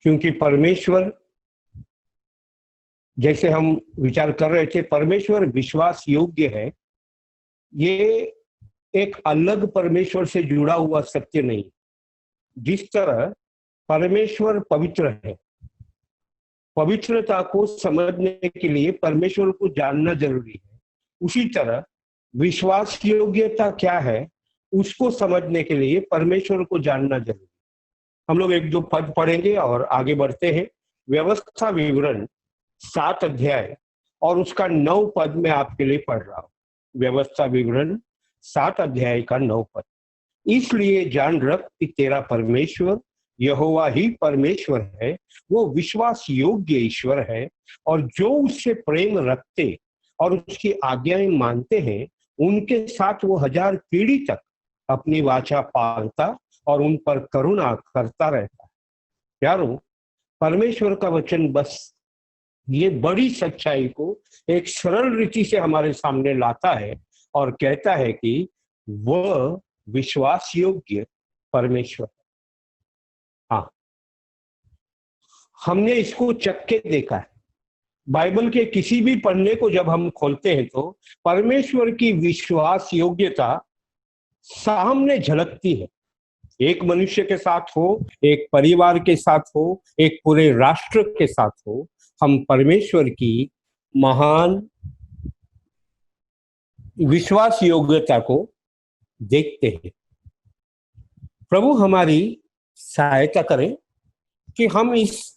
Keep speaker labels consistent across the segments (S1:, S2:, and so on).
S1: क्योंकि परमेश्वर, जैसे हम विचार कर रहे थे, परमेश्वर विश्वास योग्य है। ये एक अलग परमेश्वर से जुड़ा हुआ सत्य नहीं। जिस तरह परमेश्वर पवित्र है, पवित्रता को समझने के लिए परमेश्वर को जानना जरूरी है, उसी तरह विश्वास योग्यता क्या है उसको समझने के लिए परमेश्वर को जानना जरूरी है। हम लोग एक दो पद पढ़ेंगे और आगे बढ़ते हैं। व्यवस्था विवरण 7 अध्याय और उसका 9 पद में आपके लिए पढ़ रहा हूं। व्यवस्था विवरण 7 अध्याय का 9 पद। इसलिए जान रख कि तेरा परमेश्वर यहोवा ही परमेश्वर है, वो विश्वास योग्य ईश्वर है, और जो उससे प्रेम रखते और उसकी आज्ञाएं मानते हैं उनके साथ वो 1000 पीढ़ी तक अपनी वाचा पालता और उन पर करुणा करता रहता है। प्यारो, परमेश्वर का वचन बस ये बड़ी सच्चाई को एक सरल रीति से हमारे सामने लाता है और कहता है कि वह विश्वास योग्य परमेश्वर। हाँ, हमने इसको चख के देखा है। बाइबल के किसी भी पन्ने को जब हम खोलते हैं तो परमेश्वर की विश्वास योग्यता सामने झलकती है। एक मनुष्य के साथ हो, एक परिवार के साथ हो, एक पूरे राष्ट्र के साथ हो, हम परमेश्वर की महान विश्वास योग्यता को देखते हैं। प्रभु हमारी सहायता करें कि हम इस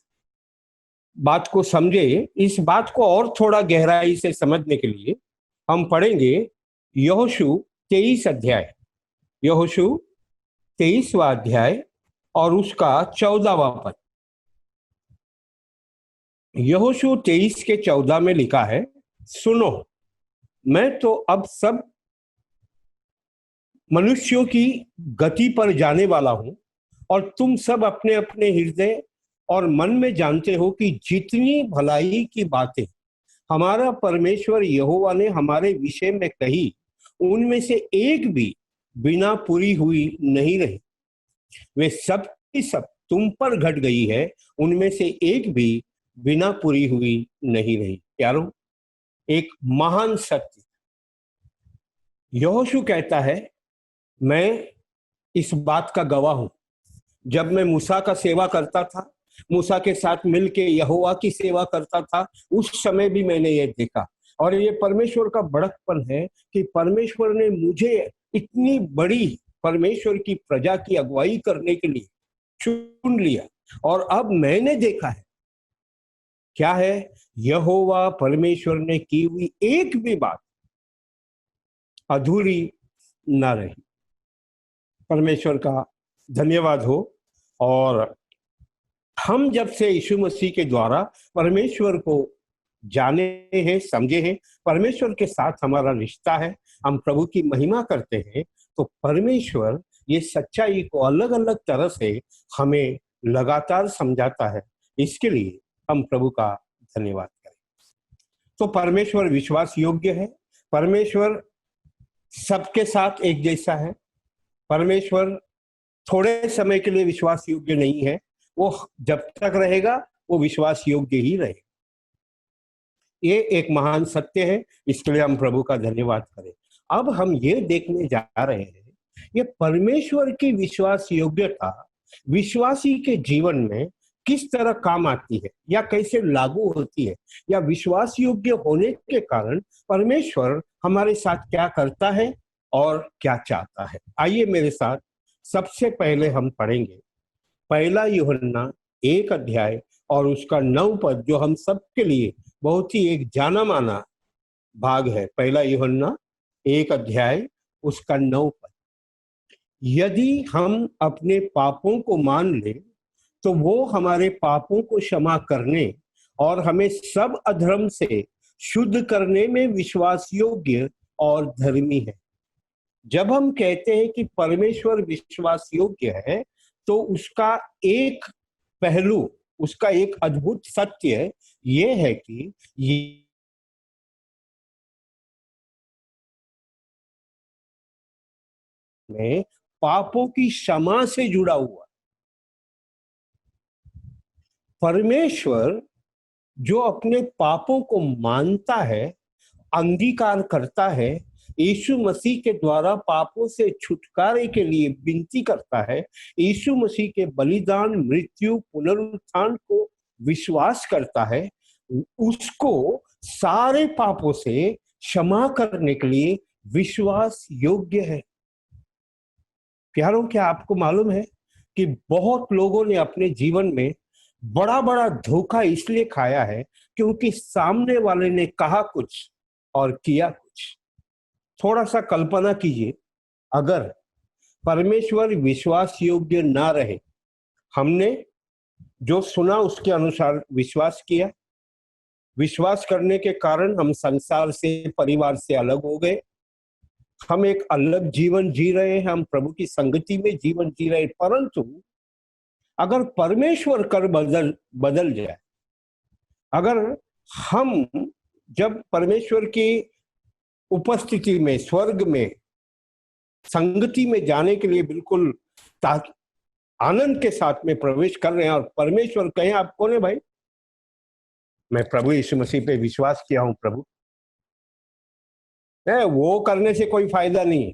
S1: बात को समझे। इस बात को और थोड़ा गहराई से समझने के लिए हम पढ़ेंगे यहोशू 23 अध्याय, यहोशू 23वां अध्याय और उसका 14वां पद। यहोशू 23 के 14 में लिखा है, सुनो, मैं तो अब सब मनुष्यों की गति पर जाने वाला हूं, और तुम सब अपने अपने हृदय और मन में जानते हो कि जितनी भलाई की बातें हमारा परमेश्वर यहोवा ने हमारे विषय में कही, उनमें से एक भी बिना पूरी हुई नहीं रही। वे सब की सब तुम पर घट गई है, उनमें से एक भी बिना पूरी हुई नहीं रही। प्यारो, एक महान सत्य यहोशू कहता है, मैं इस बात का गवाह हूं। जब मैं मूसा का सेवा करता था, मूसा के साथ मिलके यहोवा की सेवा करता था, उस समय भी मैंने ये देखा। और ये परमेश्वर का बड़कपन है कि परमेश्वर ने मुझे इतनी बड़ी परमेश्वर की प्रजा की अगुवाई करने के लिए चुन लिया। और अब मैंने देखा है क्या है, यहोवा परमेश्वर ने की हुई एक भी बात अधूरी ना रही। परमेश्वर का धन्यवाद हो। और हम जब से यीशु मसीह के द्वारा परमेश्वर को जाने हैं, समझे हैं, परमेश्वर के साथ हमारा रिश्ता है, हम प्रभु की महिमा करते हैं, तो परमेश्वर ये सच्चाई को अलग अलग तरह से हमें लगातार समझाता है। इसके लिए हम प्रभु का धन्यवाद करें। तो परमेश्वर विश्वास योग्य है, परमेश्वर सबके साथ एक जैसा है, परमेश्वर थोड़े समय के लिए विश्वास योग्य नहीं है, वो जब तक रहेगा वो विश्वास योग्य ही रहेगा। ये एक महान सत्य है, इसके लिए हम प्रभु का धन्यवाद करें। अब हम ये देखने जा रहे हैं ये परमेश्वर की विश्वास योग्यता विश्वासी के जीवन में किस तरह काम आती है या कैसे लागू होती है, या विश्वास योग्य होने के कारण परमेश्वर हमारे साथ क्या करता है और क्या चाहता है। आइए मेरे साथ सबसे पहले हम पढ़ेंगे पहला यूहन्ना 1 अध्याय और उसका 9 पद, जो हम सबके लिए बहुत ही एक जाना माना भाग है। पहला यूहन्ना 1 अध्याय उसका 9 पद। यदि हम अपने पापों को मान ले तो वो हमारे पापों को क्षमा करने और हमें सब अधर्म से शुद्ध करने में विश्वास योग्य और धर्मी है। जब हम कहते हैं कि परमेश्वर विश्वास योग्य है, तो उसका एक पहलू, उसका एक अद्भुत सत्य ये है कि ये में पापों की क्षमा से जुड़ा हुआ। परमेश्वर जो अपने पापों को मानता है, अंगीकार करता है, यीशु मसीह के द्वारा पापों से छुटकारे के लिए विनती करता है, यीशु मसीह के बलिदान, मृत्यु, पुनरुत्थान को विश्वास करता है, उसको सारे पापों से क्षमा करने के लिए विश्वास योग्य है। प्यारों, क्या आपको मालूम है कि बहुत लोगों ने अपने जीवन में बड़ा बड़ा धोखा इसलिए खाया है क्योंकि सामने वाले ने कहा कुछ और किया कुछ। थोड़ा सा कल्पना कीजिए, अगर परमेश्वर विश्वास योग्य ना रहे, हमने जो सुना उसके अनुसार विश्वास किया, विश्वास करने के कारण हम संसार से, परिवार से अलग हो गए, हम एक अलग जीवन जी रहे हैं, हम प्रभु की संगति में जीवन जी रहे। परंतु अगर परमेश्वर कर बदल जाए, अगर हम जब परमेश्वर की उपस्थिति में, स्वर्ग में, संगति में जाने के लिए बिल्कुल आनंद के साथ में प्रवेश कर रहे हैं और परमेश्वर कहें, आप कौन है भाई? मैं प्रभु यीशु मसीह पे विश्वास किया हूं प्रभु। वो करने से कोई फायदा नहीं,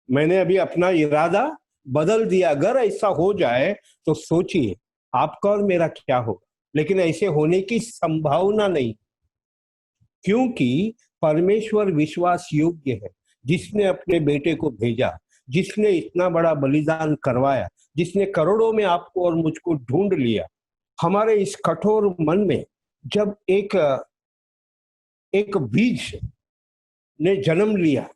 S1: मैंने अभी अपना इरादा बदल दिया। अगर ऐसा हो जाए तो सोचिए आपका और मेरा क्या होगा। लेकिन ऐसे होने की संभावना नहीं, क्योंकि परमेश्वर विश्वास योग्य है। जिसने अपने बेटे को भेजा, जिसने इतना बड़ा बलिदान करवाया, जिसने करोड़ों में आपको और मुझको ढूंढ लिया, हमारे इस कठोर मन में जब एक बीज ने जन्म लिया,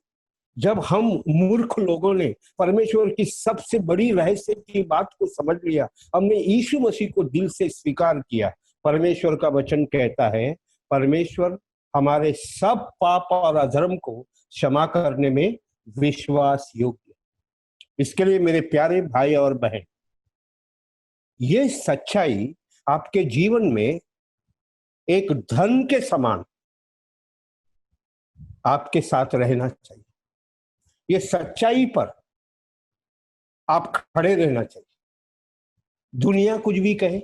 S1: जब हम मूर्ख लोगों ने परमेश्वर की सबसे बड़ी रहस्य की बात को समझ लिया, हमने यीशु मसीह को दिल से स्वीकार किया, परमेश्वर का वचन कहता है परमेश्वर हमारे सब पाप और अधर्म को क्षमा करने में विश्वास योग्य। इसके लिए मेरे प्यारे भाई और बहन, ये सच्चाई आपके जीवन में एक धन के समान आपके साथ रहना चाहिए। ये सच्चाई पर आप खड़े रहना चाहिए। दुनिया कुछ भी कहे,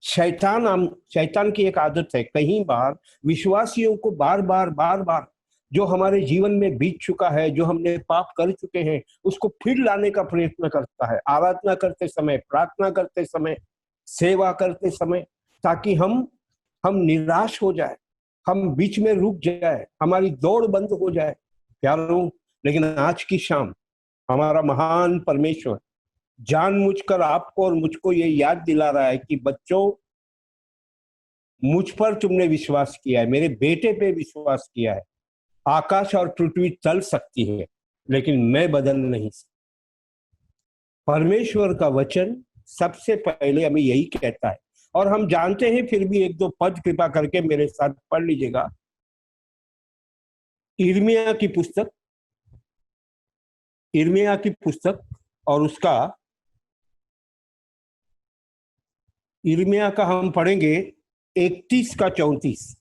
S1: शैतान की एक आदत है, कई बार विश्वासियों को बार बार जो हमारे जीवन में बीत चुका है, जो हमने पाप कर चुके हैं, उसको फिर लाने का प्रयत्न करता है, आराधना करते समय, प्रार्थना करते समय, सेवा करते समय, ताकि हम निराश हो जाए, हम बीच में रुक जाए, हमारी दौड़ बंद हो जाए। प्यारों, लेकिन आज की शाम हमारा महान परमेश्वर जानबूझकर आपको और मुझको ये याद दिला रहा है कि बच्चों, मुझ पर तुमने विश्वास किया है, मेरे बेटे पे विश्वास किया है। आकाश और पृथ्वी चल सकती है लेकिन मैं बदल नहीं सकता। परमेश्वर का वचन सबसे पहले हमें यही कहता है, और हम जानते हैं, फिर भी एक दो पद कृपा करके मेरे साथ पढ़ लीजिएगा। यिर्मयाह की पुस्तक और उसका यिर्मयाह का हम पढ़ेंगे 31 का 34,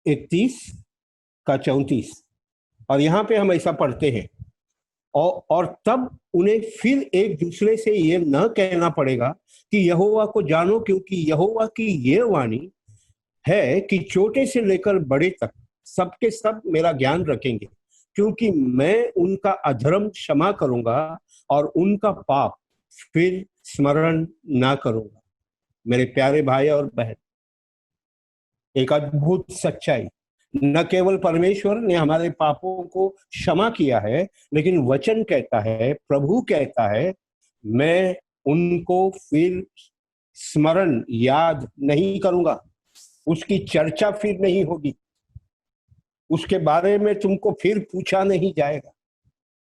S1: 31 का 34, और यहां पे हम ऐसा पढ़ते हैं, और तब उन्हें फिर एक दूसरे से ये न कहना पड़ेगा कि यहोवा को जानो, क्योंकि यहोवा की ये वाणी है कि छोटे से लेकर बड़े तक सबके सब मेरा ज्ञान रखेंगे, क्योंकि मैं उनका अधर्म क्षमा करूंगा और उनका पाप फिर स्मरण ना करूंगा। मेरे प्यारे भाई और बहन, एक अद्भुत सच्चाई, न केवल परमेश्वर ने हमारे पापों को क्षमा किया है, लेकिन वचन कहता है, प्रभु कहता है, मैं उनको फिर स्मरण, याद नहीं करूंगा, उसकी चर्चा फिर नहीं होगी, उसके बारे में तुमको फिर पूछा नहीं जाएगा।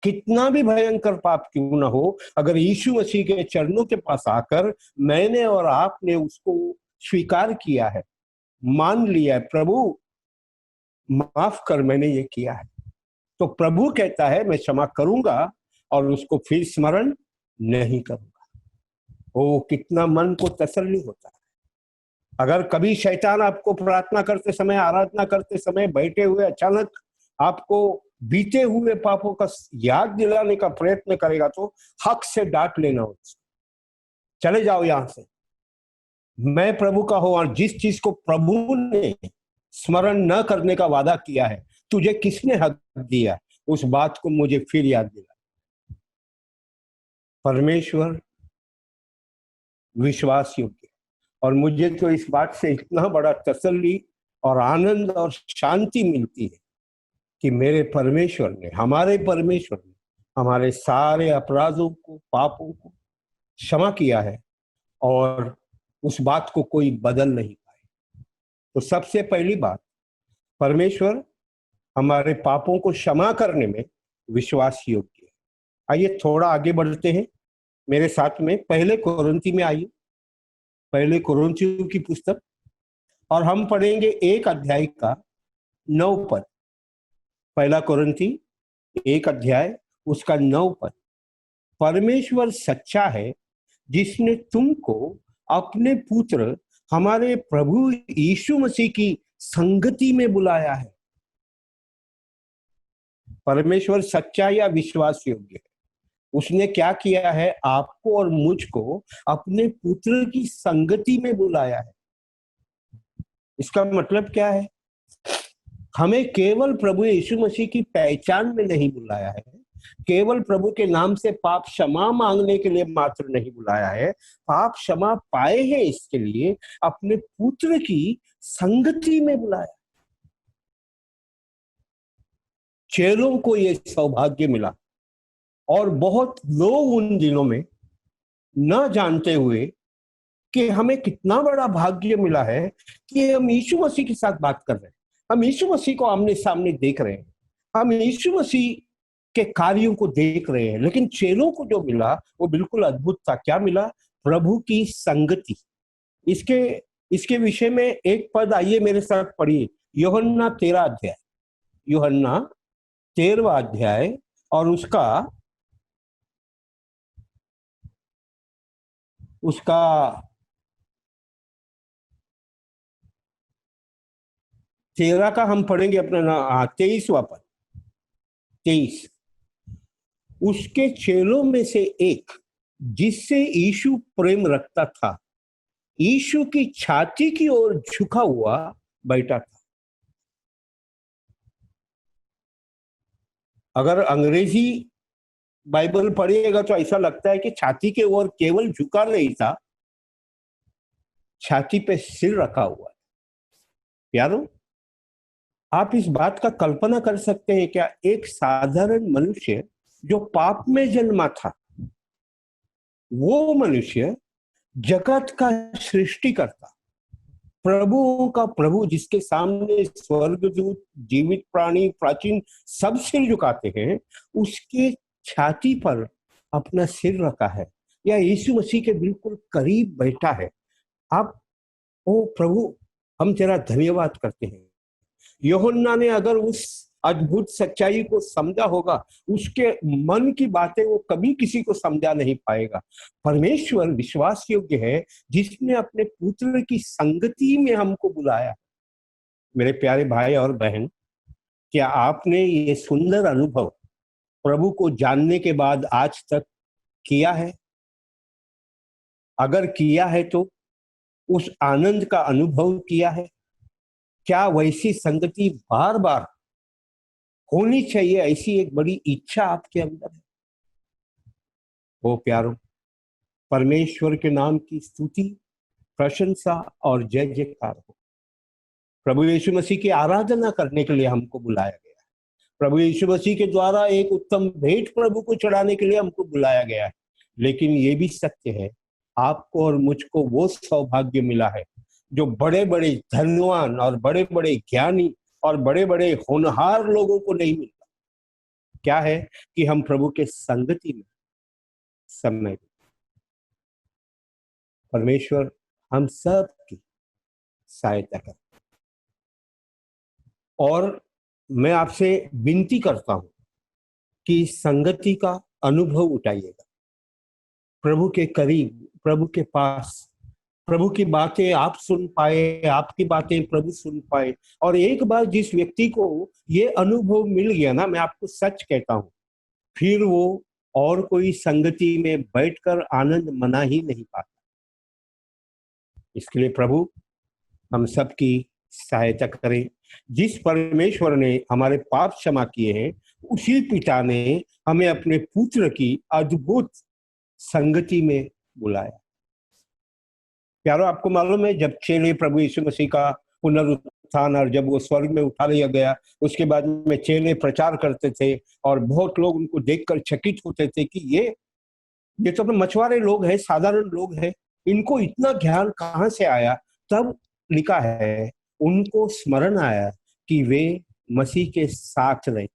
S1: कितना भी भयंकर पाप क्यों ना हो, अगर यीशु मसीह के चरणों के पास आकर मैंने और आपने उसको स्वीकार किया है, मान लिया है, प्रभु माफ कर, मैंने ये किया है, तो प्रभु कहता है मैं क्षमा करूंगा और उसको फिर स्मरण नहीं करूंगा। ओ, कितना मन को तसल्ली होता है। अगर कभी शैतान आपको प्रार्थना करते समय, आराधना करते समय बैठे हुए अचानक आपको बीते हुए पापों का याद दिलाने का प्रयत्न करेगा, तो हक से डांट लेना उसको, चले जाओ यहां से, मैं प्रभु का हूं, और जिस चीज को प्रभु ने स्मरण न करने का वादा किया है, तुझे किसने हक दिया, उस बात को मुझे फिर याद दिला। परमेश्वर विश्वास योग्य, और मुझे तो इस बात से इतना बड़ा तसल्ली और आनंद और शांति मिलती है कि मेरे परमेश्वर ने, हमारे परमेश्वर ने हमारे सारे अपराधों को, पापों को क्षमा किया है, और उस बात को कोई बदल नहीं पाए। तो सबसे पहली बात, परमेश्वर हमारे पापों को क्षमा करने में विश्वास योग्य है। आइए थोड़ा आगे बढ़ते हैं मेरे साथ में, पहले कुरिन्थी में आइए, पहले कुरिन्थियों की पुस्तक, और हम पढ़ेंगे 1 अध्याय का 9 पद। पहला कुरिन्थी 1 अध्याय उसका 9 पद। परमेश्वर सच्चा है, जिसने तुमको अपने पुत्र हमारे प्रभु यीशु मसीह की संगति में बुलाया है। परमेश्वर सच्चा या विश्वास योग्य है। उसने क्या किया है, आपको और मुझको अपने पुत्र की संगति में बुलाया है। इसका मतलब क्या है? हमें केवल प्रभु यीशु मसीह की पहचान में नहीं बुलाया है, केवल प्रभु के नाम से पाप क्षमा मांगने के लिए मात्र नहीं बुलाया है, पाप क्षमा पाए हैं इसके लिए अपने पुत्र की संगति में बुलाया। चेलों को यह सौभाग्य मिला, और बहुत लोग उन दिनों में न जानते हुए कि हमें कितना बड़ा भाग्य मिला है कि हम यीशु मसीह के साथ बात कर रहे हैं, हम यीशु मसीह को आमने सामने देख रहे हैं, हम यीशु मसीह के कार्यों को देख रहे हैं। लेकिन चेलों को जो मिला वो बिल्कुल अद्भुत था। क्या मिला? प्रभु की संगति। इसके विषय में एक पद आइए मेरे साथ पढ़िए, यूहन्ना 13 अध्याय, यूहन्ना 13वां अध्याय और उसका 13 का हम पढ़ेंगे अपना 23वां पद, 23। उसके चेलों में से एक, जिससे यीशु प्रेम रखता था, यीशु की छाती की ओर झुका हुआ बैठा था। अगर अंग्रेजी बाइबल पढ़िएगा तो ऐसा लगता है कि छाती के ओर केवल झुका नहीं था, छाती पे सिर रखा हुआ है। प्यारो, आप इस बात का कल्पना कर सकते हैं क्या? एक साधारण मनुष्य जो पाप में जन्मा था, वो मनुष्य जगत का सृष्टिकर्ता, प्रभुओं का प्रभु, जिसके सामने स्वर्गदूत, जीवित प्राणी, प्राचीन सब सिर झुकाते हैं, उसके छाती पर अपना सिर रखा है, या यीशु मसीह के बिल्कुल करीब बैठा है। आप, ओ प्रभु, हम तेरा धन्यवाद करते हैं। यूहन्ना ने अगर उस अद्भुत सच्चाई को समझा होगा, उसके मन की बातें वो कभी किसी को समझा नहीं पाएगा। परमेश्वर विश्वास योग्य है, जिसने अपने पुत्र की संगति में हमको बुलाया। मेरे प्यारे भाई और बहन, क्या आपने ये सुंदर अनुभव प्रभु को जानने के बाद आज तक किया है? अगर किया है तो उस आनंद का अनुभव किया है? क्या वैसी संगति बार बार होनी चाहिए, ऐसी एक बड़ी इच्छा आपके अंदर है? ओ प्यारो, परमेश्वर के नाम की स्तुति, प्रशंसा और जय जयकार हो। प्रभु यीशु मसीह की आराधना करने के लिए हमको बुलाया गया है। प्रभु यीशु मसीह के द्वारा एक उत्तम भेंट प्रभु को चढ़ाने के लिए हमको बुलाया गया है। लेकिन ये भी सत्य है, आपको और मुझको वो सौभाग्य मिला है जो बड़े बड़े धनवान और बड़े बड़े ज्ञानी और बड़े बड़े होनहार लोगों को नहीं मिलता। क्या है? कि हम प्रभु के संगति में समय। परमेश्वर हम सब की सहायता करे, और मैं आपसे विनती करता हूं कि संगति का अनुभव उठाइएगा। प्रभु के करीब, प्रभु के पास, प्रभु की बातें आप सुन पाए, आपकी बातें प्रभु सुन पाए। और एक बार जिस व्यक्ति को ये अनुभव मिल गया ना, मैं आपको सच कहता हूं, फिर वो और कोई संगति में बैठकर आनंद मना ही नहीं पाता। इसके लिए प्रभु हम सबकी सहायता करें। जिस परमेश्वर ने हमारे पाप क्षमा किए हैं, उसी पिता ने हमें अपने पुत्र की अद्भुत संगति में बुलाया। प्यारो, आपको मालूम है जब चेले प्रभु यीशु मसीह का पुनरुत्थान और जब वो स्वर्ग में उठा लिया गया, उसके बाद में चेले प्रचार करते थे और बहुत लोग उनको देखकर चकित होते थे कि ये तो अपने मछुआरे लोग हैं, साधारण लोग हैं, इनको इतना ज्ञान कहाँ से आया। तब लिखा है उनको स्मरण आया कि वे मसीह के साथ रहते,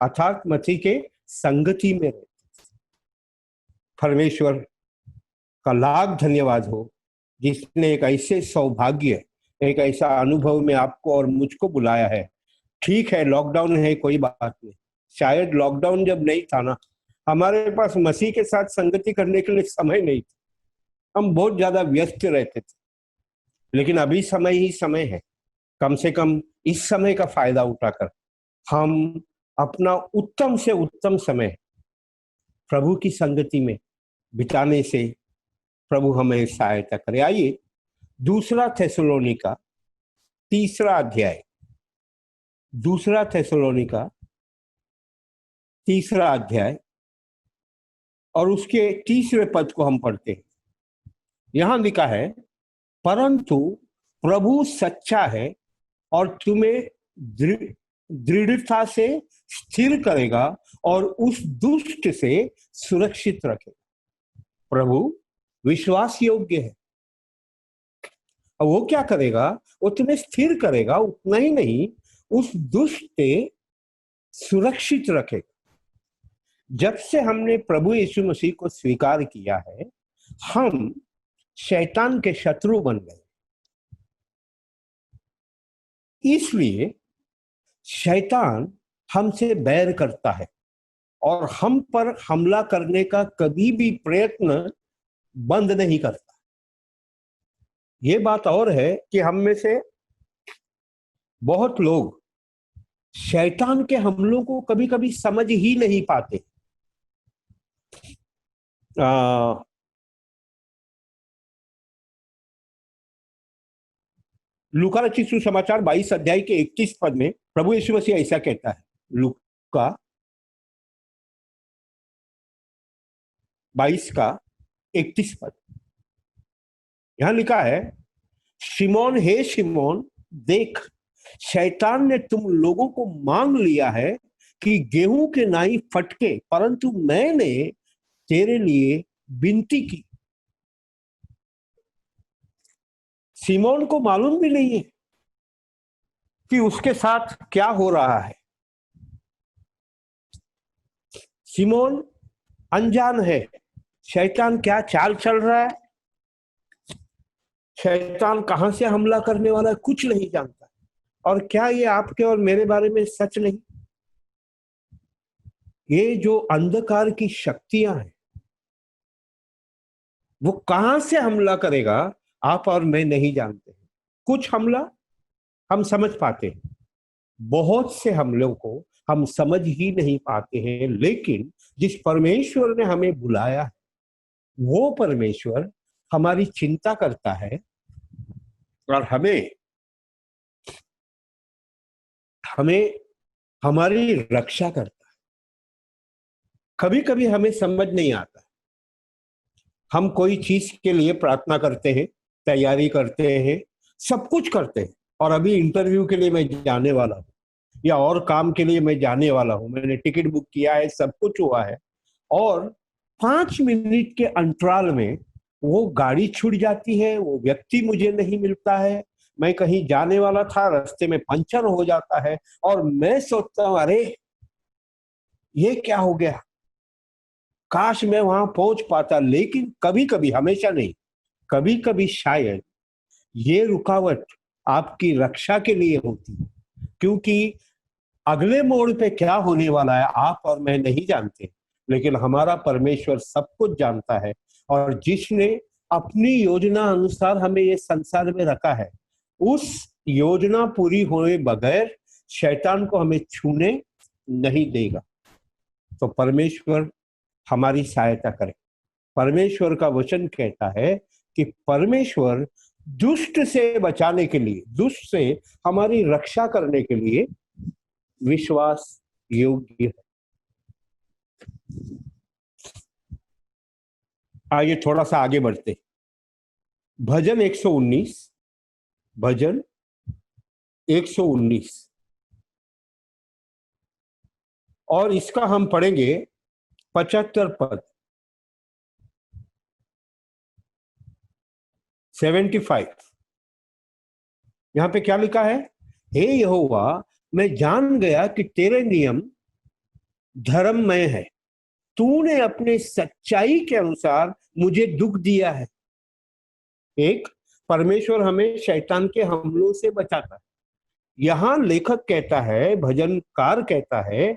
S1: अर्थात मसीह के संगति में रहते। परमेश्वर का लाख धन्यवाद हो जिसने एक ऐसे सौभाग्य, एक ऐसा अनुभव में आपको और मुझको बुलाया है। ठीक है, लॉकडाउन है, कोई बात नहीं। शायद लॉकडाउन जब नहीं था ना, हमारे पास मसीह के साथ संगति करने के लिए समय नहीं था, हम बहुत ज्यादा व्यस्त रहते थे। लेकिन अभी समय ही समय है। कम से कम इस समय का फायदा उठाकर हम अपना उत्तम से उत्तम समय प्रभु की संगति में बिताने से प्रभु हमें सहायता करे। आइए दूसरा थेसलोनिका तीसरा अध्याय, दूसरा थेसलोनिका तीसरा अध्याय और उसके तीसरे पद को हम पढ़ते हैं। यहां लिखा है, परंतु प्रभु सच्चा है और तुम्हें दृढ़ता से स्थिर करेगा और उस दुष्ट से सुरक्षित रखेगा। प्रभु विश्वास योग्य है और वो क्या करेगा, वो तुम्हें स्थिर करेगा, उतना ही नहीं उस दुष्ट से सुरक्षित रखेगा। जब से हमने प्रभु यीशु मसीह को स्वीकार किया है, हम शैतान के शत्रु बन गए। इसलिए शैतान हमसे बैर करता है और हम पर हमला करने का कभी भी प्रयत्न बंद नहीं करता। ये बात और है कि हम में से बहुत लोग शैतान के हमलों को कभी कभी समझ ही नहीं पाते। लूका रचित सुसमाचार 22 अध्याय के 21 पद में प्रभु यीशु मसीह ऐसा कहता है। लूका 22 का 31 पद, यहां लिखा है, शिमोन हे शिमोन, देख शैतान ने तुम लोगों को मांग लिया है कि गेहूं के नाई फटके, परंतु मैंने तेरे लिए विनती की। सिमोन को मालूम भी नहीं है कि उसके साथ क्या हो रहा है। सिमोन अनजान है शैतान क्या चाल चल रहा है, शैतान कहां से हमला करने वाला है, कुछ नहीं जानता। और क्या ये आपके और मेरे बारे में सच नहीं? ये जो अंधकार की शक्तियां हैं, वो कहां से हमला करेगा आप और मैं नहीं जानते। कुछ हमला हम समझ पाते हैं, बहुत से हमलों को हम समझ ही नहीं पाते हैं। लेकिन जिस परमेश्वर ने हमें बुलाया है, वो परमेश्वर हमारी चिंता करता है और हमें हमारी रक्षा करता है। कभी कभी हमें समझ नहीं आता, हम कोई चीज के लिए प्रार्थना करते हैं, तैयारी करते हैं, सब कुछ करते हैं, और अभी इंटरव्यू के लिए मैं जाने वाला हूँ या और काम के लिए मैं जाने वाला हूँ, मैंने टिकट बुक किया है, सब कुछ हुआ है, और 5 मिनट के अंतराल में वो गाड़ी छूट जाती है, वो व्यक्ति मुझे नहीं मिलता है, मैं कहीं जाने वाला था, रास्ते में पंचर हो जाता है और मैं सोचता हूँ अरे ये क्या हो गया, काश मैं वहां पहुंच पाता। लेकिन कभी कभी, हमेशा नहीं, कभी कभी शायद ये रुकावट आपकी रक्षा के लिए होती है, क्योंकि अगले मोड़ पे क्या होने वाला है आप और मैं नहीं जानते, लेकिन हमारा परमेश्वर सब कुछ जानता है। और जिसने अपनी योजना अनुसार हमें ये संसार में रखा है, उस योजना पूरी होए बगैर शैतान को हमें छूने नहीं देगा। तो परमेश्वर हमारी सहायता करे। परमेश्वर का वचन कहता है कि परमेश्वर दुष्ट से बचाने के लिए, दुष्ट से हमारी रक्षा करने के लिए विश्वास योग्य है। आइए थोड़ा सा आगे बढ़ते। भजन 119, भजन 119 और इसका हम पढ़ेंगे 75 पद, 75। यहां पे क्या लिखा है? हे यहोवा, मैं जान गया कि तेरे नियम धर्ममय है। तूने अपने सच्चाई के अनुसार मुझे दुख दिया है। एक, परमेश्वर हमें शैतान के हमलों से बचाता है। यहां लेखक कहता है, भजनकार कहता है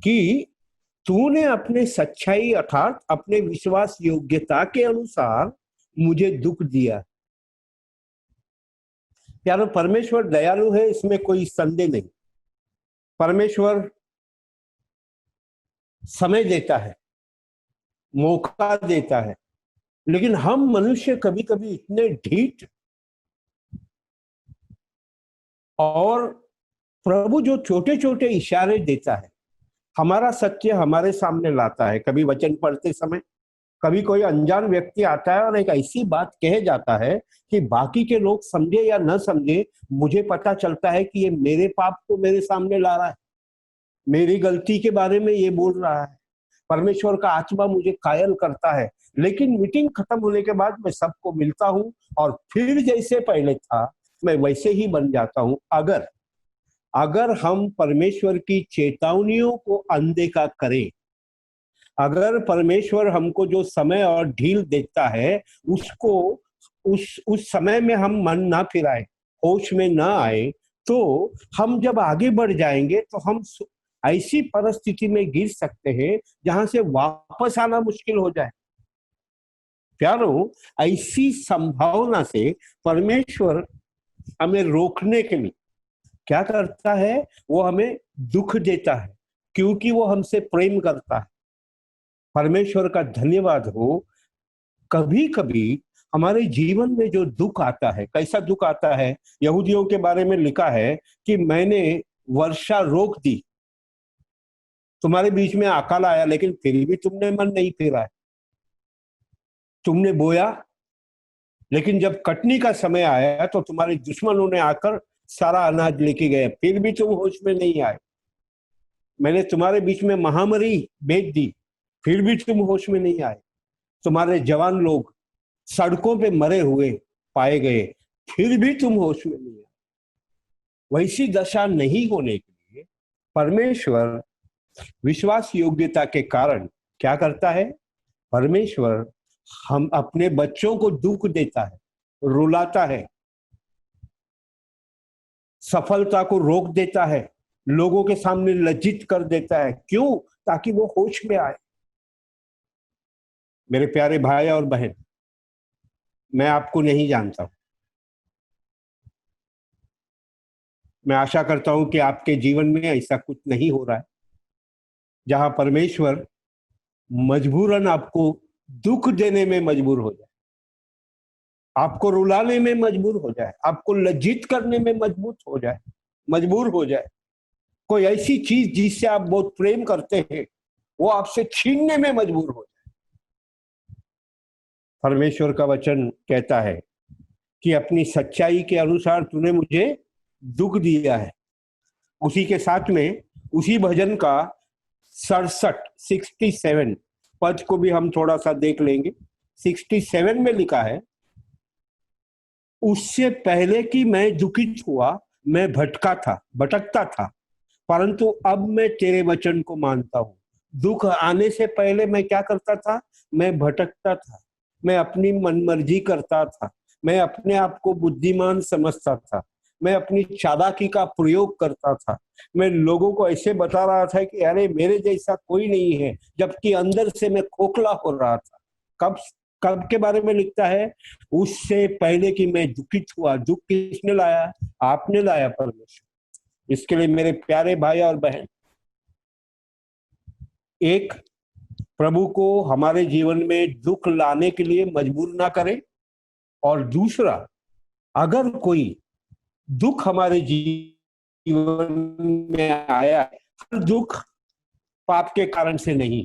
S1: कि तूने अपने सच्चाई अर्थात अपने विश्वास योग्यता के अनुसार मुझे दुख दिया। यारो, परमेश्वर दयालु है, इसमें कोई संदेह नहीं। परमेश्वर समय देता है, मौका देता है, लेकिन हम मनुष्य कभी कभी इतने ढीठ, और प्रभु जो छोटे छोटे इशारे देता है, हमारा सत्य हमारे सामने लाता है। कभी वचन पढ़ते समय कभी कोई अनजान व्यक्ति आता है और एक ऐसी बात कह जाता है कि बाकी के लोग समझे या न समझे, मुझे पता चलता है कि ये मेरे पाप को मेरे सामने ला रहा है, मेरी गलती के बारे में ये बोल रहा है। परमेश्वर का आत्मा मुझे कायल करता है, लेकिन मीटिंग खत्म होने के बाद मैं सबको मिलता हूं और फिर जैसे पहले था मैं वैसे ही बन जाता हूं। अगर हम परमेश्वर की चेतावनियों को अनदेखा करें, अगर परमेश्वर हमको जो समय और ढील देता है उसको उस समय में हम मन ना फिराए, होश में ना आए, तो हम जब आगे बढ़ जाएंगे तो हम ऐसी परिस्थिति में गिर सकते हैं जहां से वापस आना मुश्किल हो जाए। प्यारो, ऐसी संभावना से परमेश्वर हमें रोकने के लिए क्या करता है? वो हमें दुख देता है, क्योंकि वो हमसे प्रेम करता है। परमेश्वर का धन्यवाद हो। कभी कभी हमारे जीवन में जो दुख आता है, कैसा दुख आता है? यहूदियों के बारे में लिखा है कि मैंने वर्षा रोक दी, तुम्हारे बीच में अकाल आया, लेकिन फिर भी तुमने मन नहीं फेरा है। तुमने बोया, लेकिन जब कटनी का समय आया तो तुम्हारे दुश्मनों ने आकर सारा अनाज लेके गए, फिर भी तुम होश में नहीं आए। मैंने तुम्हारे बीच में महामारी भेज दी, फिर भी तुम होश में नहीं आए। तुम्हारे जवान लोग सड़कों पे मरे हुए पाए गए, फिर भी तुम होश में नहीं आए। वैसी दशा नहीं होने के लिए परमेश्वर विश्वास योग्यता के कारण क्या करता है? परमेश्वर हम अपने बच्चों को दुख देता है, रुलाता है, सफलता को रोक देता है, लोगों के सामने लज्जित कर देता है। क्यों? ताकि वो होश में आए। मेरे प्यारे भाई और बहन, मैं आपको नहीं जानता हूं, मैं आशा करता हूं कि आपके जीवन में ऐसा कुछ नहीं हो रहा है जहां परमेश्वर मजबूरन आपको दुख देने में मजबूर हो जाए, आपको रुलाने में मजबूर हो जाए, आपको लज्जित करने में मजबूर हो जाए। कोई ऐसी चीज जिससे आप बहुत प्रेम करते हैं वो आपसे छीनने में मजबूर हो जाए। परमेश्वर का वचन कहता है कि अपनी सच्चाई के अनुसार तूने मुझे दुख दिया है। उसी के साथ में उसी भजन का 67 पद को भी हम थोड़ा सा देख लेंगे। 67 में लिखा है, उससे पहले कि मैं दुखित हुआ मैं भटकता था, परंतु अब मैं तेरे वचन को मानता हूं। दुख आने से पहले मैं क्या करता था? मैं भटकता था, मैं अपनी मनमर्जी करता था, मैं अपने आप को बुद्धिमान समझता था, मैं अपनी चालाकी का प्रयोग करता था, मैं लोगों को ऐसे बता रहा था कि अरे मेरे जैसा कोई नहीं है, जबकि अंदर से मैं खोखला हो रहा था। कब कब के बारे में लिखता है? उससे पहले कि मैं दुखित हुआ। दुख किसने लाया? आपने लाया, परमेश्वर। इसके लिए मेरे प्यारे भाई और बहन, एक, प्रभु को हमारे जीवन में दुख लाने के लिए मजबूर ना करें, और दूसरा, अगर कोई दुख हमारे जीवन में आया है, हर दुख पाप के कारण से नहीं,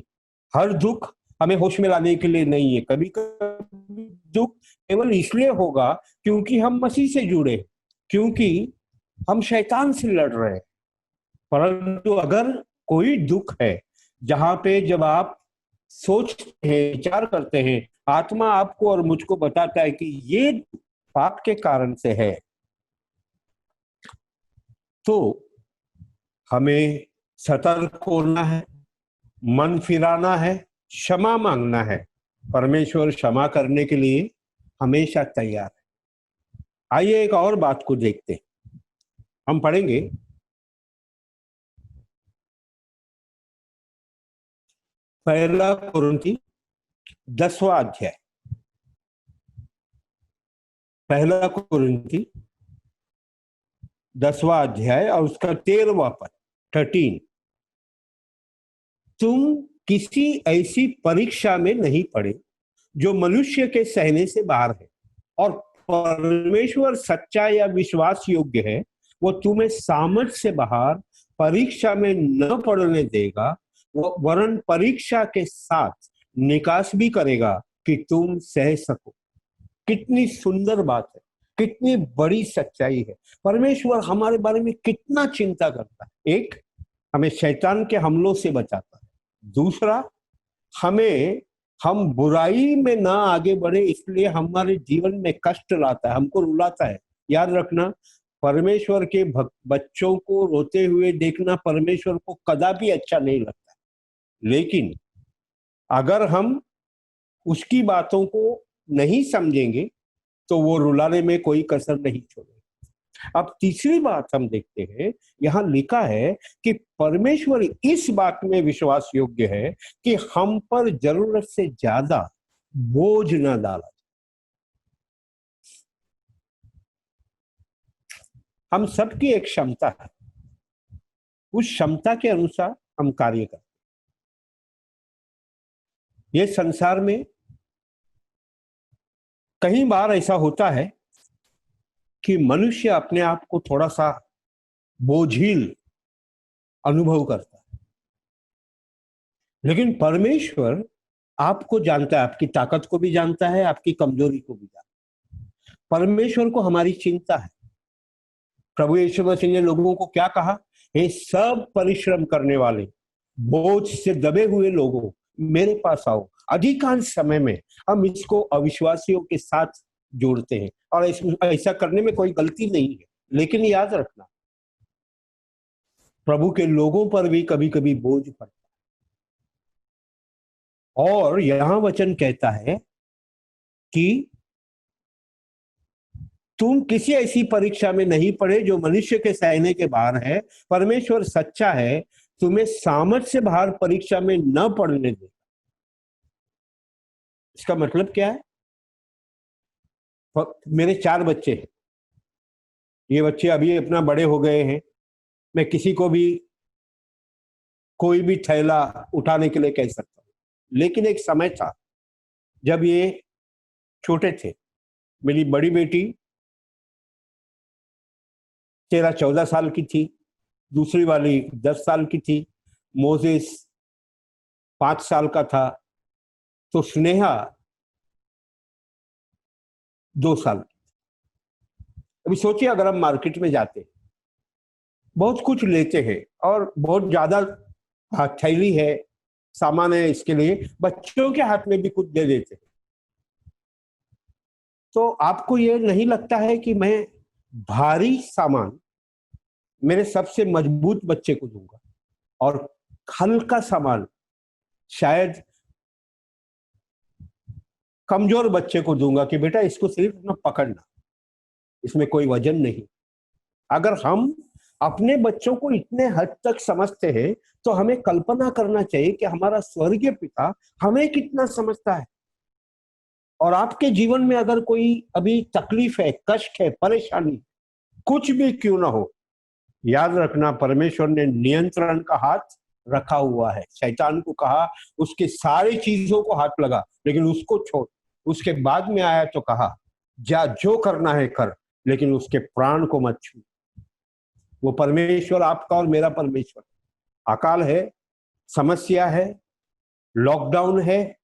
S1: हर दुख हमें होश में लाने के लिए नहीं है। कभी कभी दुख केवल इसलिए होगा क्योंकि हम मसीह से जुड़े, क्योंकि हम शैतान से लड़ रहे हैं। परंतु अगर कोई दुख है जहां पे जब आप सोचते हैं, विचार करते हैं, आत्मा आपको और मुझको बताता है कि ये पाप के कारण से है, तो हमें सतर्क होना है, मन फिराना है, क्षमा मांगना है। परमेश्वर क्षमा करने के लिए हमेशा तैयार है। आइए एक और बात को देखते हैं। हम पढ़ेंगे पहला कुरिन्थी 10वां अध्याय, पहला कुरिन्थी 10वां अध्याय और उसका 13वां पद, 13। तुम किसी ऐसी परीक्षा में नहीं पड़े जो मनुष्य के सहने से बाहर है, और परमेश्वर सच्चा या विश्वास योग्य है, वो तुम्हें सामर्थ से बाहर परीक्षा में न पड़ने देगा, वो वरन परीक्षा के साथ निकास भी करेगा कि तुम सह सको। कितनी सुंदर बात है, कितनी बड़ी सच्चाई है। परमेश्वर हमारे बारे में कितना चिंता करता है। एक, हमें शैतान के हमलों से बचाता है। दूसरा, हम बुराई में ना आगे बढ़े इसलिए हमारे जीवन में कष्ट लाता है, हमको रुलाता है। याद रखना, परमेश्वर के बच्चों को रोते हुए देखना परमेश्वर को कदापि अच्छा नहीं लगता। लेकिन अगर हम उसकी बातों को नहीं समझेंगे तो वो रुलाने में कोई कसर नहीं छोड़ेगा। अब तीसरी बात हम देखते हैं, यहां लिखा है कि परमेश्वर इस बात में विश्वास योग्य है कि हम पर जरूरत से ज्यादा बोझ न डाला। हम सबकी एक क्षमता है, उस क्षमता के अनुसार हम कार्य करते हैं। ये संसार में कई बार ऐसा होता है कि मनुष्य अपने आप को थोड़ा सा बोझिल अनुभव करता है, लेकिन परमेश्वर आपको जानता है, आपकी ताकत को भी जानता है, आपकी कमजोरी को भी जानता है। परमेश्वर को हमारी चिंता है। प्रभु यीशु मसीह ने लोगों को क्या कहा? हे सब परिश्रम करने वाले, बोझ से दबे हुए लोगों, मेरे पास आओ। अधिकांश समय में हम इसको अविश्वासियों के साथ जोड़ते हैं, और ऐसा करने में कोई गलती नहीं है। लेकिन याद रखना, प्रभु के लोगों पर भी कभी कभी बोझ पड़ता है। और यहां वचन कहता है कि तुम किसी ऐसी परीक्षा में नहीं पड़े जो मनुष्य के सहने के बाहर है। परमेश्वर सच्चा है, तुम्हें सामर्थ से बाहर परीक्षा में न पड़ने दे। इसका मतलब क्या है? मेरे 4 बच्चे हैं, ये बच्चे अभी अपना बड़े हो गए हैं। मैं किसी को भी कोई भी थैला उठाने के लिए कह सकता हूं, लेकिन एक समय था जब ये छोटे थे। मेरी बड़ी बेटी 13-14 साल की थी, दूसरी वाली 10 साल की थी, मोजेस 5 साल का था, तो स्नेहा 2 साल की। अभी सोचिए, अगर हम मार्केट में जाते, बहुत कुछ लेते हैं और बहुत ज्यादा थैली है, सामान है, इसके लिए बच्चों के हाथ में भी कुछ दे देते हैं, तो आपको ये नहीं लगता है कि मैं भारी सामान मेरे सबसे मजबूत बच्चे को दूंगा और हल्का सामान शायद कमजोर बच्चे को दूंगा कि बेटा इसको सिर्फ अपना पकड़ना, इसमें कोई वजन नहीं। अगर हम अपने बच्चों को इतने हद तक समझते हैं तो हमें कल्पना करना चाहिए कि हमारा स्वर्गीय पिता हमें कितना समझता है। और आपके जीवन में अगर कोई अभी तकलीफ है, कष्ट है, परेशानी, कुछ भी क्यों ना हो, याद रखना परमेश्वर ने नियंत्रण का हाथ रखा हुआ है। शैतान को कहा उसके सारी चीजों को हाथ लगा, लेकिन उसको छोड़। उसके बाद में आया तो कहा जा, जो करना है कर, लेकिन उसके प्राण को मत छू। वो परमेश्वर आपका और मेरा परमेश्वर। अकाल है, समस्या है, लॉकडाउन है,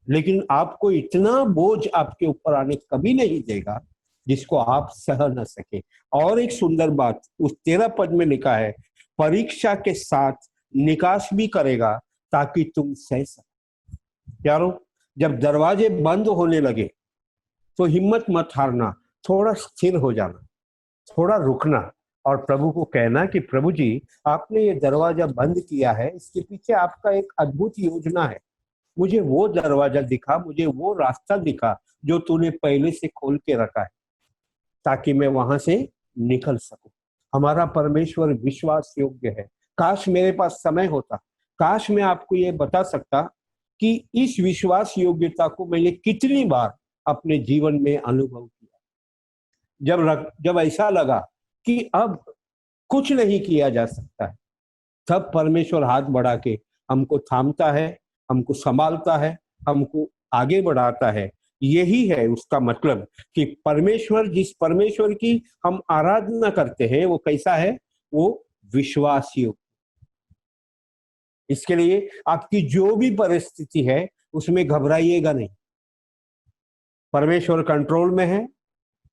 S1: लेकिन आपको इतना बोझ आपके ऊपर आने कभी नहीं देगा जिसको आप सह न सके। और एक सुंदर बात उस 13 पद में लिखा है, परीक्षा के साथ निकास भी करेगा ताकि तुम सह सको। प्यारो, जब दरवाजे बंद होने लगे तो हिम्मत मत हारना, थोड़ा स्थिर हो जाना, थोड़ा रुकना और प्रभु को कहना कि प्रभु जी, आपने ये दरवाजा बंद किया है, इसके पीछे आपका एक अद्भुत योजना है। मुझे वो दरवाजा दिखा, मुझे वो रास्ता दिखा जो तूने पहले से खोल के रखा है, ताकि मैं वहां से निकल सकूं। हमारा परमेश्वर विश्वास योग्य है। काश मेरे पास समय होता, काश मैं आपको ये बता सकता कि इस विश्वास योग्यता को मैंने कितनी बार अपने जीवन में अनुभव किया। जब ऐसा लगा कि अब कुछ नहीं किया जा सकता है, तब परमेश्वर हाथ बढ़ा के हमको थामता है, हमको संभालता है, हमको आगे बढ़ाता है। यही है उसका मतलब कि परमेश्वर, जिस परमेश्वर की हम आराधना करते हैं, वो कैसा है? वो विश्वास योग्य। इसके लिए आपकी जो भी परिस्थिति है उसमें घबराइएगा नहीं। परमेश्वर कंट्रोल में है,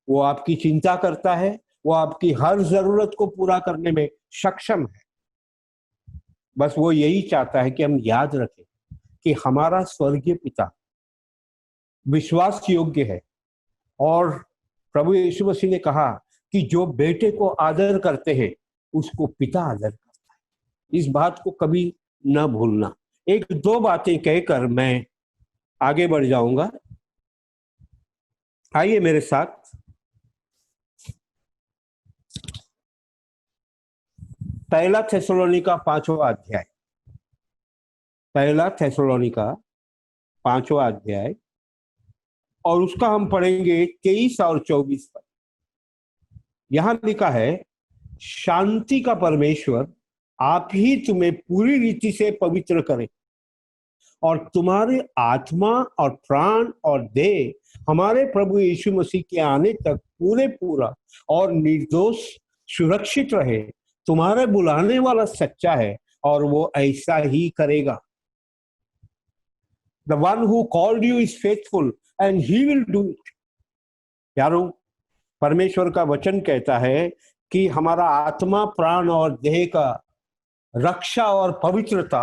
S1: वो आपकी चिंता करता है, वो आपकी हर जरूरत को पूरा करने में सक्षम है। बस वो यही चाहता है कि हम याद रखें कि हमारा स्वर्गीय पिता विश्वास योग्य है। और प्रभु यीशु मसीह ने कहा कि जो बेटे को आदर करते हैं उसको पिता आदर करता है। इस बात को कभी न भूलना। एक दो बातें कहकर मैं आगे बढ़ जाऊंगा। आइए मेरे साथ पहला थेसलोनिका 5वां अध्याय, पहला थेसलोनिका 5वां अध्याय, और उसका हम पढ़ेंगे 23 और 24 पर। यहां लिखा है, शांति का परमेश्वर आप ही तुम्हें पूरी रीति से पवित्र करे और तुम्हारे आत्मा और प्राण और देह हमारे प्रभु यीशु मसीह के आने तक पूरे पूरा और निर्दोष सुरक्षित रहे। तुम्हारे बुलाने वाला सच्चा है और वो ऐसा ही करेगा। The one who called you is faithful and he will do it. यारो, परमेश्वर का वचन कहता है कि हमारा आत्मा, प्राण और देह का रक्षा और पवित्रता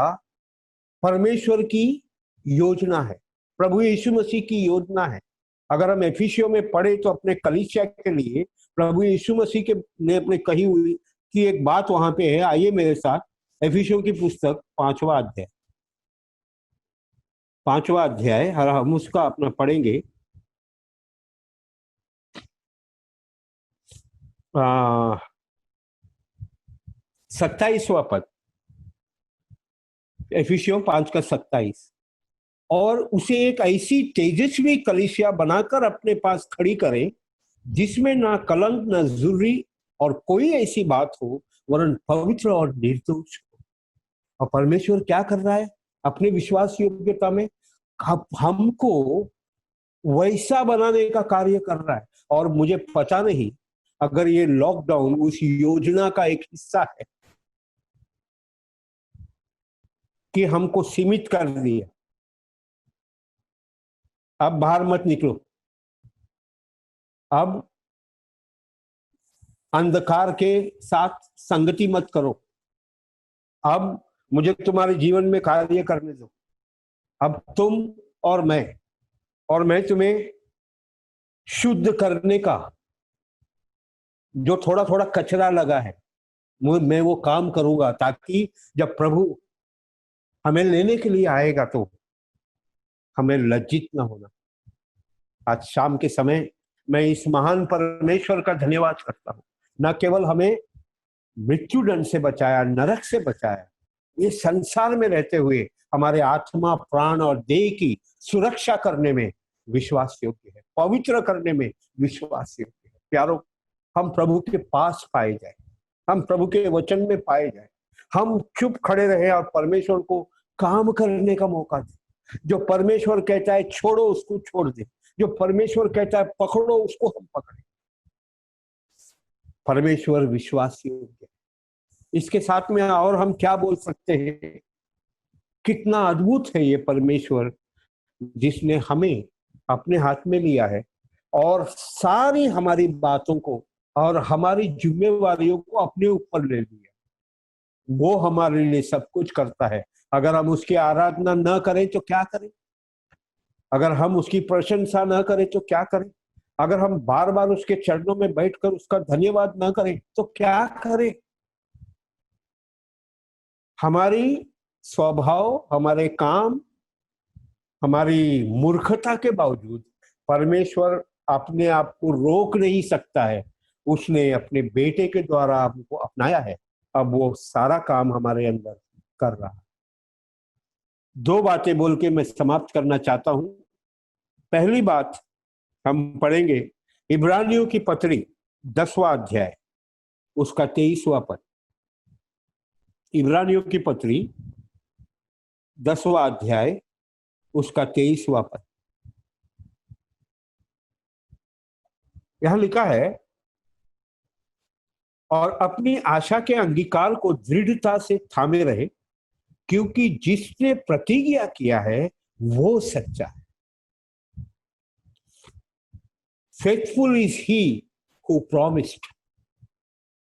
S1: परमेश्वर की योजना है, प्रभु यीशु मसीह की योजना है। अगर हम एफिसियों में पढ़े तो अपने कलीसिया के लिए प्रभु यीशु मसीह के ने अपने कही हुई की एक बात वहां पे है। आइए मेरे साथ एफिसियों की पुस्तक 5वां अध्याय, 5वां अध्याय, हम उसका अपना पढ़ेंगे 27वां पद, एफिसियों 5 का 27। और उसे एक ऐसी तेजस्वी कलीसिया बनाकर अपने पास खड़ी करें जिसमें ना कलंक, ना जुर्री और कोई ऐसी बात हो, वरन पवित्र और निर्दोष हो। और परमेश्वर क्या कर रहा है अपने विश्वास योग्यता में? हमको वैसा बनाने का कार्य कर रहा है। और मुझे पता नहीं अगर ये लॉकडाउन उस योजना का एक हिस्सा है कि हमको सीमित कर दिया, अब बाहर मत निकलो, अब अंधकार के साथ संगति मत करो, अब मुझे तुम्हारे जीवन में कार्य करने दो, अब तुम और मैं तुम्हें शुद्ध करने का जो थोड़ा थोड़ा कचरा लगा है मैं वो काम करूंगा, ताकि जब प्रभु हमें लेने के लिए आएगा तो हमें लज्जित ना होना। आज शाम के समय मैं इस महान परमेश्वर का धन्यवाद करता हूं, न केवल हमें मृत्यु दंड से बचाया, नरक से बचाया, ये संसार में रहते हुए हमारे आत्मा, प्राण और देह की सुरक्षा करने में विश्वास योग्य है, पवित्र करने में विश्वास योग्य है। प्यारो, हम प्रभु के पास पाए जाए, हम प्रभु के वचन में पाए जाए, हम चुप खड़े रहे और परमेश्वर को काम करने का मौका दे। जो परमेश्वर कहता है छोड़ो उसको छोड़ दे, जो परमेश्वर कहता है पकड़ो उसको हम पकड़े। परमेश्वर विश्वास योग्य है। इसके साथ में और हम क्या बोल सकते हैं? कितना अद्भुत है ये परमेश्वर, जिसने हमें अपने हाथ में लिया है और सारी हमारी बातों को और हमारी जिम्मेवारियों को अपने ऊपर ले लिया। वो हमारे लिए सब कुछ करता है। अगर हम उसकी आराधना न करें तो क्या करें? अगर हम उसकी प्रशंसा न करें तो क्या करें? अगर हम बार बार उसके चरणों में बैठकर उसका धन्यवाद न करें तो क्या करें? हमारी स्वभाव, हमारे काम, हमारी मूर्खता के बावजूद परमेश्वर अपने आप को रोक नहीं सकता है। उसने अपने बेटे के द्वारा हमको अपनाया है। अब वो सारा काम हमारे अंदर कर रहा है। दो बातें बोल के मैं समाप्त करना चाहता हूं। पहली बात हम पढ़ेंगे इब्रानियों की पत्री 10वां अध्याय, उसका 23वां पद। इब्रानियों की पत्री 10वां अध्याय, उसका 23वां पद। यहां लिखा है, और अपनी आशा के अंगीकार को दृढ़ता से थामे रहे, क्योंकि जिसने प्रतिज्ञा किया है वो सच्चा है। Faithful is he who promised.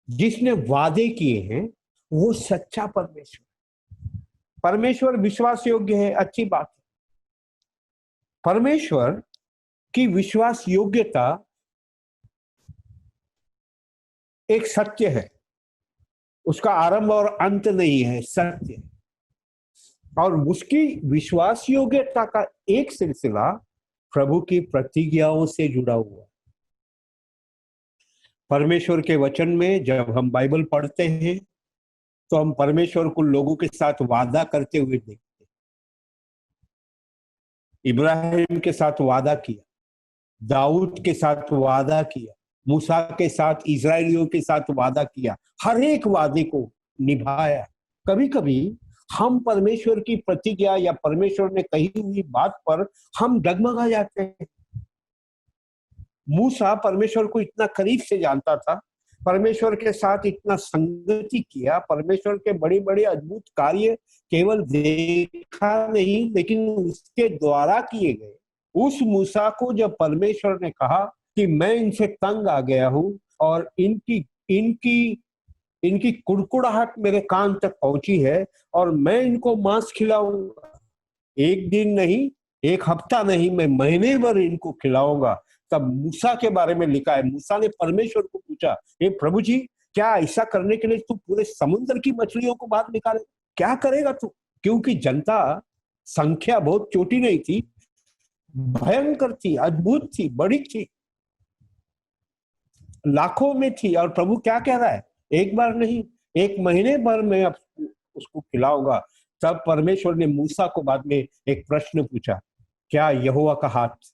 S1: जिसने वादे किए हैं वो सच्चा परमेश्वर। परमेश्वर विश्वास योग्य है, अच्छी बात है। परमेश्वर की विश्वास योग्यता एक सत्य है, उसका आरंभ और अंत नहीं है, सत्य है। और उसकी विश्वास योग्यता का एक सिलसिला प्रभु की प्रतिज्ञाओं से जुड़ा हुआ। परमेश्वर के वचन में जब हम बाइबल पढ़ते हैं तो हम परमेश्वर को लोगों के साथ वादा करते हुए देखते हैं। इब्राहिम के साथ वादा किया, दाऊद के साथ वादा किया, मूसा के साथ, इजराइलियों के साथ वादा किया, हर एक वादे को निभाया। कभी कभी हम परमेश्वर की प्रतिज्ञा या परमेश्वर ने कही हुई बात पर हम डगमगा जाते हैं। मूसा परमेश्वर को इतना करीब से जानता था, परमेश्वर के साथ इतना संगति किया, परमेश्वर के बड़े बड़े अद्भुत कार्य केवल देखा नहीं लेकिन उसके द्वारा किए गए। उस मूसा को जब परमेश्वर ने कहा कि मैं इनसे तंग आ गया हूं और इनकी इनकी इनकी कुड़कुड़ाहट मेरे कान तक पहुंची है और मैं इनको मांस खिलाऊंगा, एक दिन नहीं, एक हफ्ता नहीं, मैं महीने भर इनको खिलाऊंगा। तब मूसा के बारे में लिखा है, मूसा ने परमेश्वर को पूछा, हे प्रभु जी, क्या ऐसा करने के लिए तू पूरे समुद्र की मछलियों को बाहर निकाले? क्या करेगा तू? क्योंकि जनता संख्या बहुत छोटी नहीं थी, भयंकर थी, अद्भुत थी, बड़ी थी, लाखों में थी। और प्रभु क्या कह रहा है? एक बार नहीं, एक महीने भर में उसको खिलाऊंगा। तब परमेश्वर ने मूसा को बाद में एक प्रश्न पूछा, क्या यहोवा का हाथ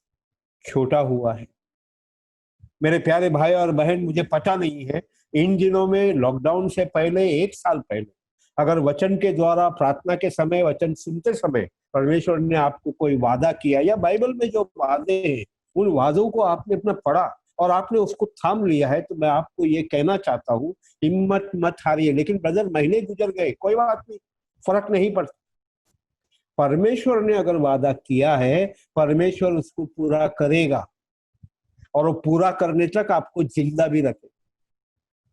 S1: छोटा हुआ है? मेरे प्यारे भाई और बहन, मुझे पता नहीं है इन दिनों में लॉकडाउन से पहले, एक साल पहले, अगर वचन के द्वारा प्रार्थना के समय, वचन सुनते समय परमेश्वर ने आपको कोई वादा किया या बाइबल में जो वादे हैं उन वादों को आपने अपना पढ़ा और आपने उसको थाम लिया है, तो मैं आपको ये कहना चाहता हूँ, हिम्मत मत हारिए। लेकिन ब्रदर, महीने गुजर गए, कोई बात नहीं, फर्क नहीं पड़ता। परमेश्वर ने अगर वादा किया है, परमेश्वर उसको पूरा करेगा और वो पूरा करने तक आपको जिंदा भी रखे।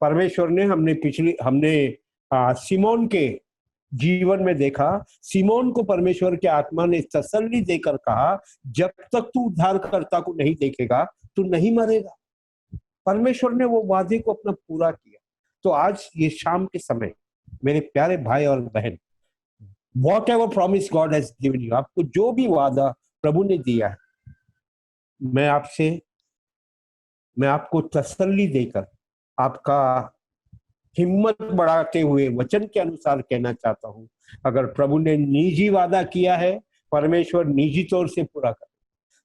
S1: परमेश्वर ने हमने सिमोन के जीवन में देखा, सिमोन को परमेश्वर के आत्मा ने तसल्ली देकर कहा, जब तक तू उद्धारकर्ता को नहीं देखेगा तू नहीं मरेगा। परमेश्वर ने वो वादे को अपना पूरा किया। तो आज ये शाम के समय मेरे प्यारे भाई और बहन, what ever promise God has given you, आपको जो भी वादा प्रभु ने दिया है, मैं आपको तसल्ली देकर, आपका हिम्मत बढ़ाते हुए वचन के अनुसार कहना चाहता हूं, अगर प्रभु ने निजी वादा किया है, परमेश्वर निजी तौर से पूरा करे।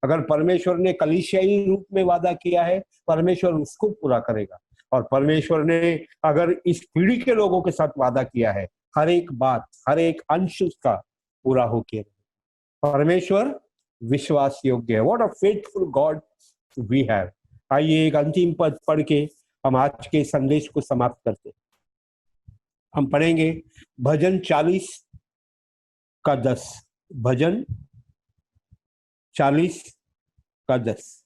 S1: अगर परमेश्वर ने कलीसियाई रूप में वादा किया है, परमेश्वर उसको पूरा करेगा। और परमेश्वर ने अगर इस पीढ़ी के लोगों के साथ वादा किया है, हर एक बात, हर एक अंश उसका पूरा होके। परमेश्वर विश्वास योग्य है। What a faithful God we have. आइए एक अंतिम पद पढ़ के हम आज के संदेश को समाप्त करते हैं। हम पढ़ेंगे भजन 40 का 10। भजन 40 का 10।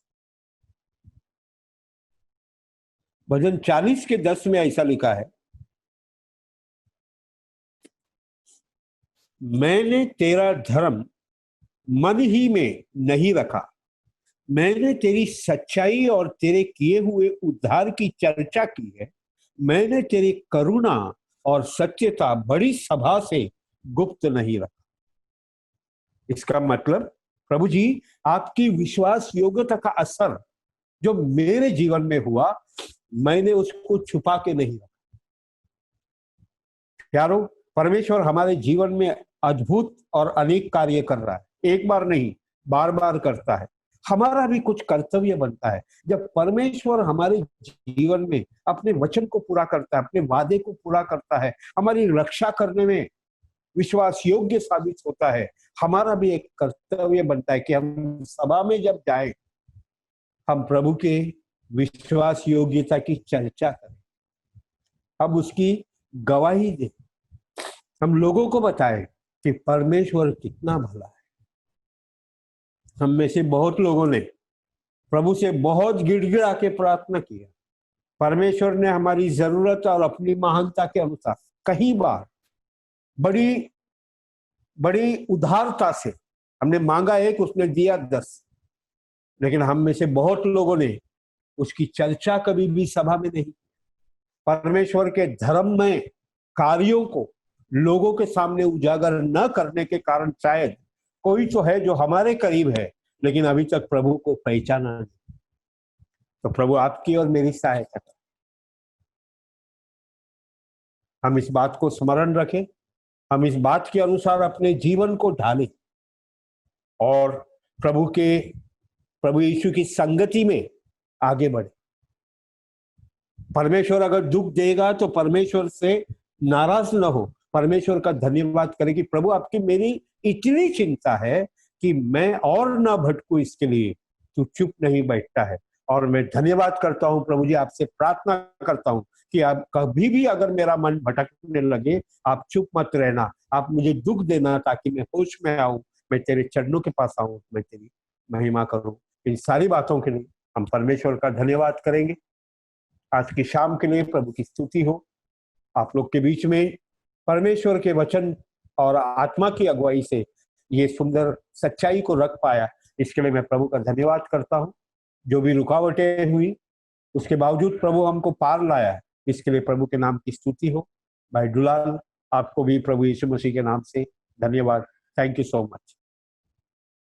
S1: भजन 40 के 10 में ऐसा लिखा है, मैंने तेरा धर्म मन ही में नहीं रखा, मैंने तेरी सच्चाई और तेरे किए हुए उद्धार की चर्चा की है। मैंने तेरी करुणा और सत्यता बड़ी सभा से गुप्त नहीं रखा। इसका मतलब, प्रभु जी, आपकी विश्वास योग्यता का असर जो मेरे जीवन में हुआ, मैंने उसको छुपा के नहीं रखा। प्यारो, परमेश्वर हमारे जीवन में अद्भुत और अनेक कार्य कर रहा है। एक बार नहीं, बार बार करता है। हमारा भी कुछ कर्तव्य बनता है। जब परमेश्वर हमारे जीवन में अपने वचन को पूरा करता है, अपने वादे को पूरा करता है, हमारी रक्षा करने में विश्वास योग्य साबित होता है, हमारा भी एक कर्तव्य बनता है कि हम सभा में जब जाए, हम प्रभु के विश्वास योग्यता की चर्चा करें, हम उसकी गवाही दें, हम लोगों को बताएं कि परमेश्वर कितना भला है। हम में से बहुत लोगों ने प्रभु से बहुत गिड़गिड़ा के प्रार्थना किया। परमेश्वर ने हमारी जरूरत और अपनी महानता के अनुसार कई बार बड़ी बड़ी उदारता से हमने मांगा एक, उसने दिया 10। लेकिन हम में से बहुत लोगों ने उसकी चर्चा कभी भी सभा में नहीं। परमेश्वर के धर्म में कार्यों को लोगों के सामने उजागर न करने के कारण शायद कोई तो है जो हमारे करीब है, लेकिन अभी तक प्रभु को पहचाना नहीं। तो प्रभु आपकी और मेरी सहायता करें। हम इस बात को स्मरण रखें, हम इस बात के अनुसार अपने जीवन को ढालें और प्रभु यीशु की संगति में आगे बढ़े। परमेश्वर अगर दुख देगा तो परमेश्वर से नाराज न हो, परमेश्वर का धन्यवाद करें कि प्रभु आपकी मेरी इतनी चिंता है कि मैं और ना भटकूं, इसके लिए तू चुप नहीं बैठता है। और मैं धन्यवाद करता हूं प्रभु जी, आपसे प्रार्थना करता हूं कि आप कभी भी अगर मेरा मन भटकने लगे, आप चुप मत रहना, आप मुझे दुख देना ताकि मैं होश में आऊं, मैं तेरे चरणों के पास आऊं, मैं तेरी महिमा करूं। इन सारी बातों के लिए हम परमेश्वर का धन्यवाद करेंगे। आज की शाम के लिए प्रभु की स्तुति हो। आप लोग के बीच में परमेश्वर के वचन और आत्मा की अगुवाई से ये सुंदर सच्चाई को रख पाया, इसके लिए मैं प्रभु का धन्यवाद करता हूं। जो भी रुकावटें हुई, उसके बावजूद प्रभु हमको पार लाया, इसके लिए प्रभु के नाम की स्तुति हो। भाई दुलाल, आपको भी प्रभु यीशु मसीह के नाम से धन्यवाद। Thank you so much.